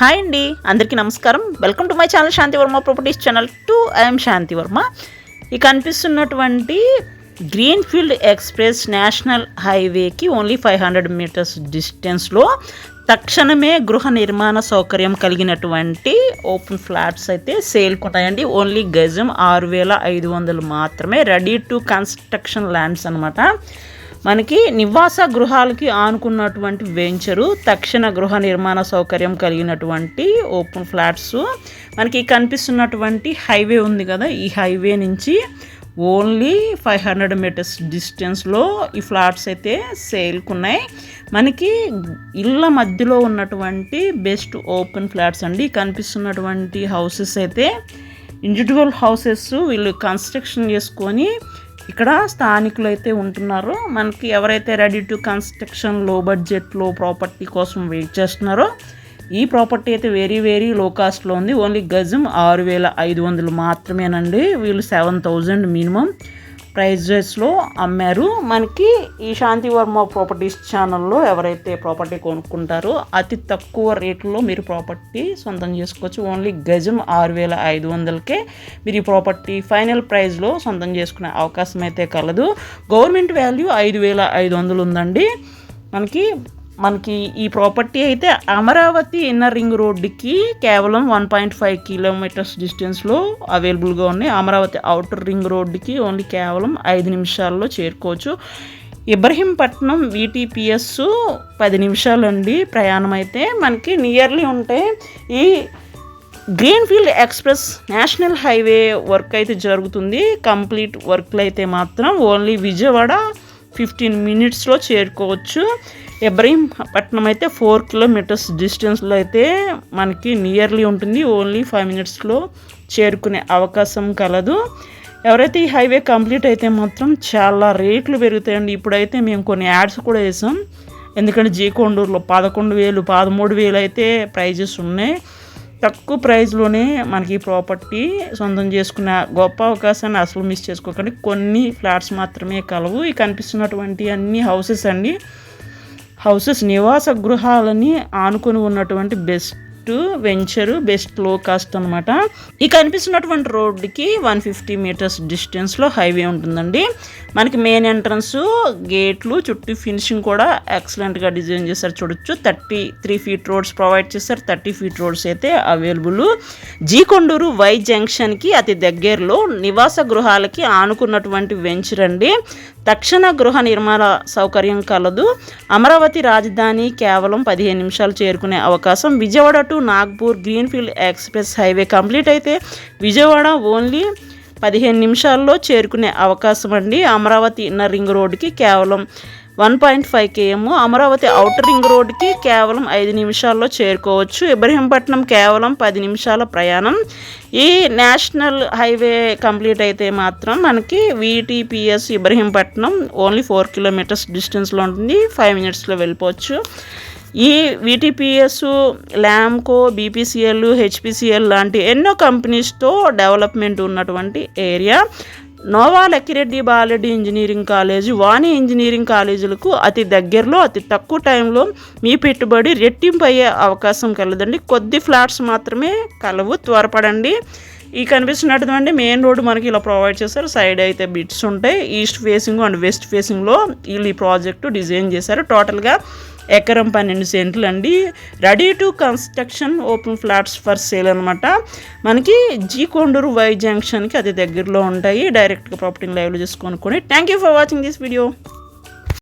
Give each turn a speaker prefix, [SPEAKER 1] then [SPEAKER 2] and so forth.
[SPEAKER 1] Hi అండి, అందరికీ నమస్కారం. Welcome to my channel Shanti Varma properties channel 2. I'm Shanti Varma. ఈ కనిపిస్తున్నటువంటి గ్రీన్ ఫీల్డ్ ఎక్స్ప్రెస్ నేషనల్ హైవేకి ఓన్లీ 500 మీటర్స్ డిస్టెన్స్లో తక్షణమే గృహ నిర్మాణ సౌకర్యం కలిగినటువంటి ఓపెన్ ఫ్లాట్స్ అయితే సేల్కి ఉంటాయండి. ఓన్లీ గజం 6500 మాత్రమే. రెడీ టు కన్స్ట్రక్షన్ ల్యాండ్స్ అనమాట. మనకి నివాస గృహాలకి ఆనుకున్నటువంటి వెంచరు, తక్షణ గృహ నిర్మాణ సౌకర్యం కలిగినటువంటి ఓపెన్ ఫ్లాట్స్. మనకి కనిపిస్తున్నటువంటి హైవే ఉంది కదా, ఈ హైవే నుంచి ఓన్లీ 500 మీటర్స్ డిస్టెన్స్లో ఈ ఫ్లాట్స్ అయితే సేల్కి ఉన్నాయి. మనకి ఇళ్ళ మధ్యలో ఉన్నటువంటి బెస్ట్ ఓపెన్ ఫ్లాట్స్ అండి. కనిపిస్తున్నటువంటి హౌసెస్ అయితే ఇండివిజువల్ హౌసెస్. వీళ్ళు కన్స్ట్రక్షన్ చేసుకొని ఇక్కడ స్థానికులు అయితే ఉంటున్నారు. మనకి ఎవరైతే రెడీ టు కన్స్ట్రక్షన్ లో బడ్జెట్లో ప్రాపర్టీ కోసం వెయిట్ చేస్తున్నారో ఈ ప్రాపర్టీ అయితే వెరీ లో కాస్ట్లో ఉంది. ఓన్లీ గజం 6500 మాత్రమేనండి. వీళ్ళు 7000 మినిమం ప్రైజెస్లో అమ్మారు. మనకి ఈ శాంతి వర్మ ప్రాపర్టీస్ ఛానల్లో ఎవరైతే ప్రాపర్టీ కొనుక్కుంటారో అతి తక్కువ రేట్లో మీరు ప్రాపర్టీ సొంతం చేసుకోవచ్చు. ఓన్లీ గజం 6500కే మీరు ఈ ప్రాపర్టీ ఫైనల్ ప్రైస్లో సొంతం చేసుకునే అవకాశం అయితే కలదు. గవర్నమెంట్ వాల్యూ 5500 ఉందండి. మనకి ఈ ప్రాపర్టీ అయితే అమరావతి ఇన్నర్ రింగ్ రోడ్డుకి కేవలం 1.5 కిలోమీటర్స్ డిస్టెన్స్లో అవైలబుల్గా ఉన్నాయి. అమరావతి అవుటర్ రింగ్ రోడ్డుకి ఓన్లీ కేవలం 5 నిమిషాల్లో చేరుకోవచ్చు. ఇబ్రహీంపట్నం VTPS 10 నిమిషాలండి ప్రయాణం అయితే మనకి నియర్లీ ఉంటాయి. ఈ green field express national highway work అయితే జరుగుతుంది. కంప్లీట్ వర్క్లు అయితే మాత్రం ఓన్లీ విజయవాడ 15 మినిట్స్లో చేరుకోవచ్చు. ఇబ్రహీంపట్నం అయితే 4 కిలోమీటర్స్ డిస్టెన్స్లో అయితే మనకి నియర్లీ ఉంటుంది. ఓన్లీ 5 మినిట్స్లో చేరుకునే అవకాశం కలదు. ఎవరైతే ఈ హైవే కంప్లీట్ అయితే మాత్రం చాలా రేట్లు పెరుగుతాయండి. ఇప్పుడైతే మేము కొన్ని యాడ్స్ కూడా వేసాం. ఎందుకంటే జీకొండూరులో 11,000 13,000 అయితే ప్రైజెస్ ఉన్నాయి. తక్కువ ప్రైస్లోనే మనకి ప్రాపర్టీ సొంతం చేసుకునే గొప్ప అవకాశాన్ని అసలు మిస్ చేసుకోకండి. కొన్ని ఫ్లాట్స్ మాత్రమే కలవు. ఈ కనిపిస్తున్నటువంటి అన్ని హౌసెస్ అండి. హౌసెస్ నివాస గృహాలని ఆనుకొని ఉన్నటువంటి బెస్ట్ వెంచరు, బెస్ట్ లో కాస్ట్ అనమాట. ఈ కనిపిస్తున్నటువంటి రోడ్డుకి 150 మీటర్స్ డిస్టెన్స్లో హైవే ఉంటుందండి. మనకి మెయిన్ ఎంట్రన్స్, గేట్లు, చుట్టూ ఫినిషింగ్ కూడా ఎక్సలెంట్గా డిజైన్ చేశారు. చూడొచ్చు 33 ఫీట్ రోడ్స్ ప్రొవైడ్ చేశారు. 30 ఫీట్ రోడ్స్ అయితే అవైలబుల్. జీకొండూరు వై జంక్షన్కి అతి దగ్గరలో నివాస గృహాలకి ఆనుకున్నటువంటి వెంచర్ అండి. తక్షణ గృహ నిర్మాణ సౌకర్యం కలదు. అమరావతి రాజధాని కేవలం 15 నిమిషాలు చేరుకునే అవకాశం. Vijayawada to Nagpur greenfield express highway complete అయితే విజయవాడ ఓన్లీ 15 నిమిషాల్లో చేరుకునే అవకాశం అండి. అమరావతి ఇన్నర్ రింగ్ రోడ్డుకి కేవలం 1.5 km. అమరావతి అవుటర్ రింగ్ రోడ్డుకి కేవలం 5 నిమిషాల్లో చేరుకోవచ్చు. ఇబ్రహీంపట్నం కేవలం 10 నిమిషాల ప్రయాణం. ఈ నేషనల్ హైవే కంప్లీట్ అయితే మాత్రం మనకి VTPS ఇబ్రహీంపట్నం ఓన్లీ 4 కిలోమీటర్స్ డిస్టెన్స్లో ఉంటుంది. 5 మినిట్స్లో వెళ్ళిపోవచ్చు. ఈ VTPS, ల్యాంకో, BPCL, HPCL లాంటి ఎన్నో కంపెనీస్తో డెవలప్మెంట్ ఉన్నటువంటి area. Nova Lakkireddy Balareddy engineering college, Vani engineering కాలేజీలకు అతి దగ్గరలో అతి తక్కువ టైంలో మీ పెట్టుబడి రెట్టింపు అయ్యే అవకాశం కలదండి. కొద్ది ఫ్లాట్స్ మాత్రమే కలవు, త్వరపడండి. ఈ కనిపిస్తున్నటువంటి మెయిన్ రోడ్డు మనకి ఇలా ప్రొవైడ్ చేశారు. సైడ్ అయితే బిట్స్ ఉంటాయి. ఈస్ట్ ఫేసింగ్ అండ్ వెస్ట్ ఫేసింగ్లో వీళ్ళు ఈ ప్రాజెక్టు డిజైన్ చేశారు. టోటల్గా ఎకరం 12 సెంట్లు అండి. Ready to construction open flats for sale అనమాట. మనకి జీకొండూరు వై జంక్షన్కి అతి దగ్గరలో ఉంటాయి. డైరెక్ట్గా ప్రాపర్టీని లైవ్లో చేసుకొని. Thank you for watching this video.